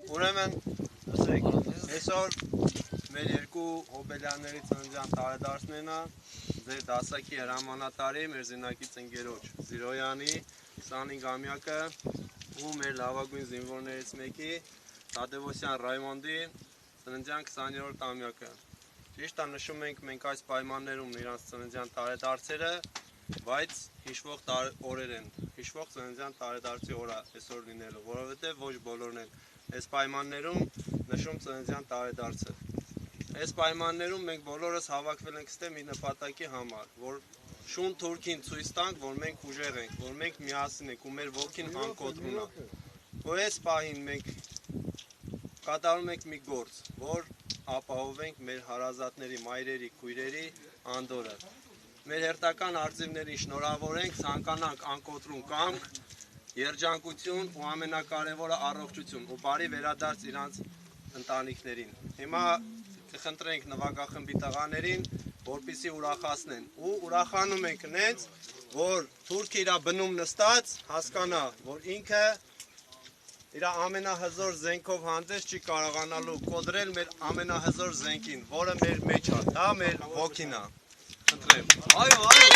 Ուրեմն, ասեք, այսօր մեր երկու հոբելյանների ծննդյան տարեդարձներն է, ձեր դասակի հրամանատարի, մեր զինակից ընկերոջ Զիրոյանի 25-ամյակը ու մեր լավագույն զինվորներից մեկի Տադևոսյան Ռայմոնդի ծննդյան 20-րդ ամյակը։ Ճիշտ է, նշում ենք մենք այս պայմաններում իրանց ծննդյան տարեդարձերը, բայց հիշվող օրեր են, հիշվող ծննդյան տարեդարձի օր է այսօր լինելու, որովհետև ոչ բոլորն են այս պայմաններում նշում ծննդյան տարեդարձը։ Այս պայմաններում մենք բոլորս հավաքվել ենք ստե մի նպատակի համար, որ շուն թուրքին ցույց տանք, որ մենք ուժեղ ենք, որ մենք միասին ենք ու մեր ոգին անկոտրուն է։ Ու այս պահին մենք կատարում ենք մի գործ, որ ապահովենք մեր հարազատների, մայրերի, քույրերի անդորը։ Մեր հերթական արծիվներին շնորհավորենք, ցանկանանք անկոտրուն կամք, երջանկություն ու ամենակարևորը առողջություն ու բարի վերադարձ իրանց ընտանիքներին։ Հիմա կխնդրենք նվագախմբի տղաներին, որպեսզի ուրախացնեն ու ուրախանում ենք նենց, որ թուրքը իր բնում նստած հասկանա, որ ինքը իր ամենահզոր զենքով հանդես չի կարողանալու կոտրել մեր ամենահզոր զենքին, որը մեր մեջ է, դա մեր ոգին է։ Խնդրեմ։ Այո, այո։